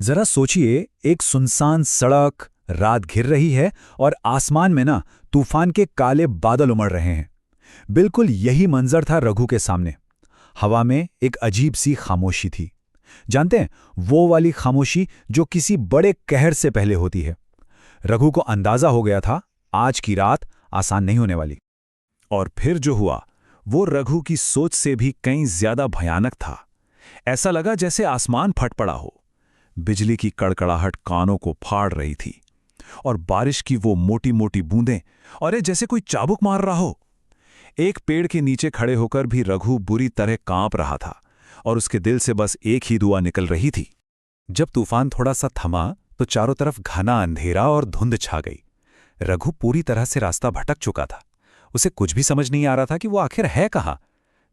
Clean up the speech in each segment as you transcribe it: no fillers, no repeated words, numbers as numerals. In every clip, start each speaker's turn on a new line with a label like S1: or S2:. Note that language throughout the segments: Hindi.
S1: जरा सोचिए, एक सुनसान सड़क, रात घिर रही है और आसमान में ना तूफान के काले बादल उमड़ रहे हैं। बिल्कुल यही मंजर था रघु के सामने। हवा में एक अजीब सी खामोशी थी। जानते हैं, वो वाली खामोशी जो किसी बड़े कहर से पहले होती है। रघु को अंदाजा हो गया था, आज की रात आसान नहीं होने वाली। और फिर जो हुआ वो रघु की सोच से भी कहीं ज्यादा भयानक था। ऐसा लगा जैसे आसमान फट पड़ा हो। बिजली की कड़कड़ाहट कानों को फाड़ रही थी और बारिश की वो मोटी मोटी बूंदें, और जैसे कोई चाबुक मार रहा हो। एक पेड़ के नीचे खड़े होकर भी रघु बुरी तरह कांप रहा था और उसके दिल से बस एक ही दुआ निकल रही थी। जब तूफान थोड़ा सा थमा तो चारों तरफ घना अंधेरा और धुंध छा गई। रघु पूरी तरह से रास्ता भटक चुका था। उसे कुछ भी समझ नहीं आ रहा था कि वो आखिर है कहाँ।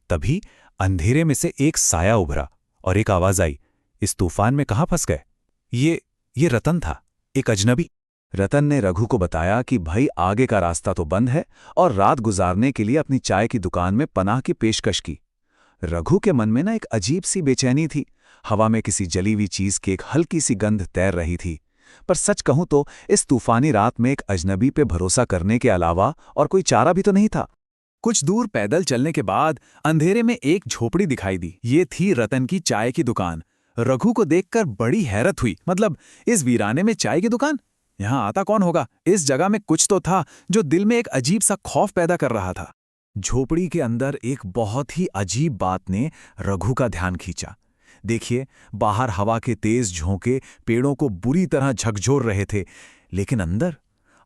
S1: तभी अंधेरे में से एक साया उभरा और एक आवाज आई, इस तूफान में कहाँ फंस गए? ये रतन था, एक अजनबी। रतन ने रघु को बताया कि भाई, आगे का रास्ता तो बंद है और रात गुजारने के लिए अपनी चाय की दुकान में पनाह की पेशकश की। रघु के मन में ना एक अजीब सी बेचैनी थी। हवा में किसी जली हुई चीज की एक हल्की सी गंध तैर रही थी। पर सच कहूं तो इस तूफानी रात में एक अजनबी पे भरोसा करने के अलावा और कोई चारा भी तो नहीं था। कुछ दूर पैदल चलने के बाद अंधेरे में एक झोपड़ी दिखाई दी। ये थी रतन की चाय की दुकान। रघु को देखकर बड़ी हैरत हुई। मतलब, इस वीराने में चाय की दुकान? यहां आता कौन होगा? इस जगह में कुछ तो था जो दिल में एक अजीब सा खौफ पैदा कर रहा था। झोपड़ी के अंदर एक बहुत ही अजीब बात ने रघु का ध्यान खींचा। देखिए, बाहर हवा के तेज झोंके पेड़ों को बुरी तरह झकझोर रहे थे, लेकिन अंदर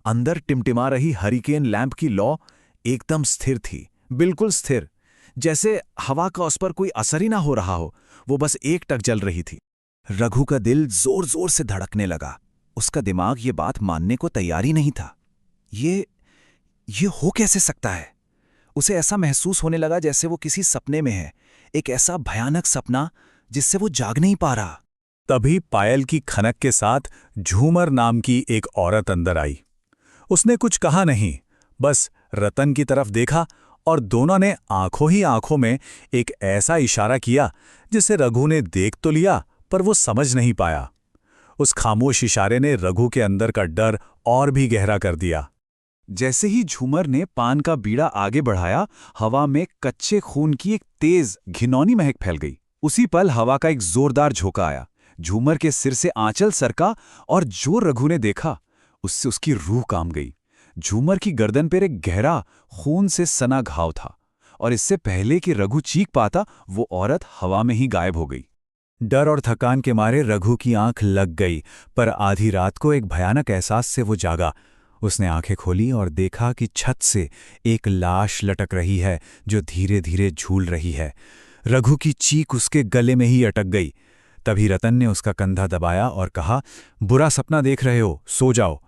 S1: अंदर टिमटिमा रही हरिकेन लैंप की लौ एकदम स्थिर थी, बिल्कुल स्थिर। जैसे हवा का उस पर कोई असर ही ना हो रहा हो, वो बस एकटक जल रही थी। रघु का दिल जोर जोर से धड़कने लगा। उसका दिमाग ये बात मानने को तैयार ही नहीं था। ये हो कैसे सकता है? उसे ऐसा महसूस होने लगा जैसे वो किसी सपने में है, एक ऐसा भयानक सपना जिससे वो जाग नहीं पा रहा। तभी पायल की खनक के साथ झूमर नाम की एक औरत अंदर आई। उसने कुछ कहा नहीं, बस रतन की तरफ देखा और दोनों ने आंखों ही आंखों में एक ऐसा इशारा किया जिसे रघु ने देख तो लिया, पर वो समझ नहीं पाया। उस खामोश इशारे ने रघु के अंदर का डर और भी गहरा कर दिया। जैसे ही झूमर ने पान का बीड़ा आगे बढ़ाया, हवा में कच्चे खून की एक तेज घिनौनी महक फैल गई। उसी पल हवा का एक जोरदार झोंका आया। झूमर के सिर से आंचल सरका और जो रघु ने देखा उससे उसकी रूह कांप गई। झूमर की गर्दन पर एक गहरा खून से सना घाव था और इससे पहले कि रघु चीख पाता, वो औरत हवा में ही गायब हो गई। डर और थकान के मारे रघु की आंख लग गई, पर आधी रात को एक भयानक एहसास से वो जागा। उसने आंखें खोली और देखा कि छत से एक लाश लटक रही है जो धीरे धीरे झूल रही है। रघु की चीख उसके गले में ही अटक गई। तभी रतन ने उसका कंधा दबाया और कहा, बुरा सपना देख रहे हो, सो जाओ।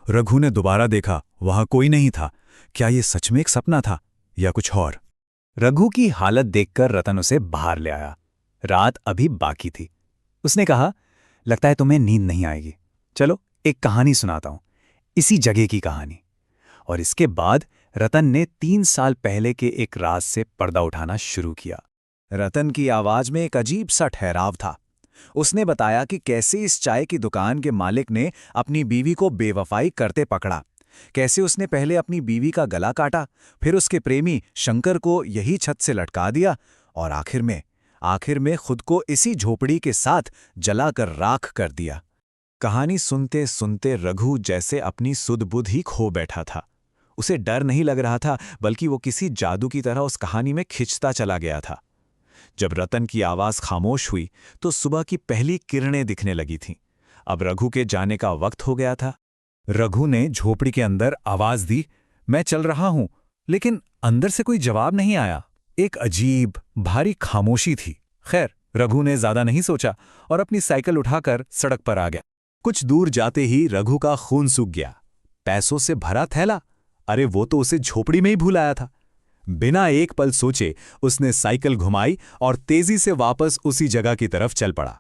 S1: रघु ने दोबारा देखा, वहां कोई नहीं था। क्या ये सच में एक सपना था या कुछ और? रघु की हालत देखकर रतन उसे बाहर ले आया। रात अभी बाकी थी। उसने कहा, लगता है तुम्हें नींद नहीं आएगी, चलो एक कहानी सुनाता हूं, इसी जगह की कहानी। और इसके बाद रतन ने 3 साल पहले के एक राज से पर्दा उठाना शुरू किया। रतन की आवाज में एक अजीब सा ठहराव था। उसने बताया कि कैसे इस चाय की दुकान के मालिक ने अपनी बीवी को बेवफाई करते पकड़ा, कैसे उसने पहले अपनी बीवी का गला काटा, फिर उसके प्रेमी शंकर को यही छत से लटका दिया और आखिर में खुद को इसी झोपड़ी के साथ जलाकर राख कर दिया। कहानी सुनते सुनते रघु जैसे अपनी सुध-बुध ही खो बैठा था। उसे डर नहीं लग रहा था, बल्कि वो किसी जादू की तरह उस कहानी में खिंचता चला गया था। जब रतन की आवाज खामोश हुई तो सुबह की पहली किरणें दिखने लगी थीं। अब रघु के जाने का वक्त हो गया था। रघु ने झोपड़ी के अंदर आवाज दी, मैं चल रहा हूं, लेकिन अंदर से कोई जवाब नहीं आया। एक अजीब भारी खामोशी थी। खैर, रघु ने ज्यादा नहीं सोचा और अपनी साइकिल उठाकर सड़क पर आ गया। कुछ दूर जाते ही रघु का खून सूख गया। पैसों से भरा थैला, अरे वो तो उसे झोपड़ी में ही भूल आया था। बिना एक पल सोचे उसने साइकिल घुमाई और तेजी से वापस उसी जगह की तरफ चल पड़ा।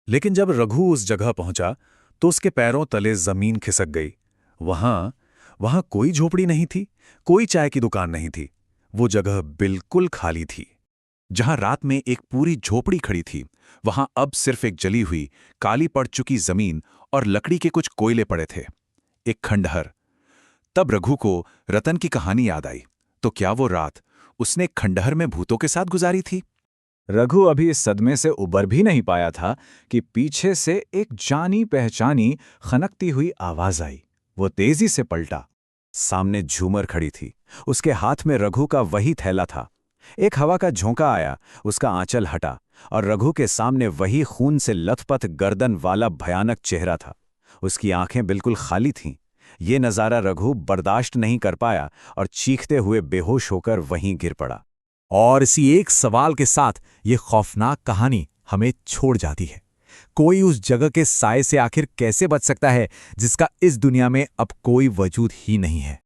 S1: लेकिन जब रघु उस जगह पहुंचा तो उसके पैरों तले जमीन खिसक गई। वहां कोई झोपड़ी नहीं थी, कोई चाय की दुकान नहीं थी। वो जगह बिल्कुल खाली थी।
S2: जहां रात में एक पूरी झोपड़ी खड़ी थी, वहां अब सिर्फ एक जली हुई, काली पड़ चुकी जमीन और लकड़ी के कुछ कोयले पड़े थे। एक खंडहर। तब रघु को रतन की कहानी याद आई। तो क्या वो रात उसने खंडहर में भूतों के साथ गुजारी थी?
S1: रघु अभी इस सदमे से उबर भी नहीं पाया था कि पीछे से एक जानी पहचानी खनकती हुई आवाज आई। वो तेजी से पलटा। सामने झूमर खड़ी थी। उसके हाथ में रघु का वही थैला था। एक हवा का झोंका आया, उसका आंचल हटा और रघु के सामने वही खून से लथपथ गर्दन वाला भयानक चेहरा था। उसकी आंखें बिल्कुल खाली थीं। ये नज़ारा रघु बर्दाश्त नहीं कर पाया और चीखते हुए बेहोश होकर वहीं गिर पड़ा। और इसी एक सवाल के साथ ये खौफनाक कहानी हमें छोड़ जाती है। कोई उस जगह के साए से आखिर कैसे बच सकता है जिसका इस दुनिया में अब कोई वजूद ही नहीं है?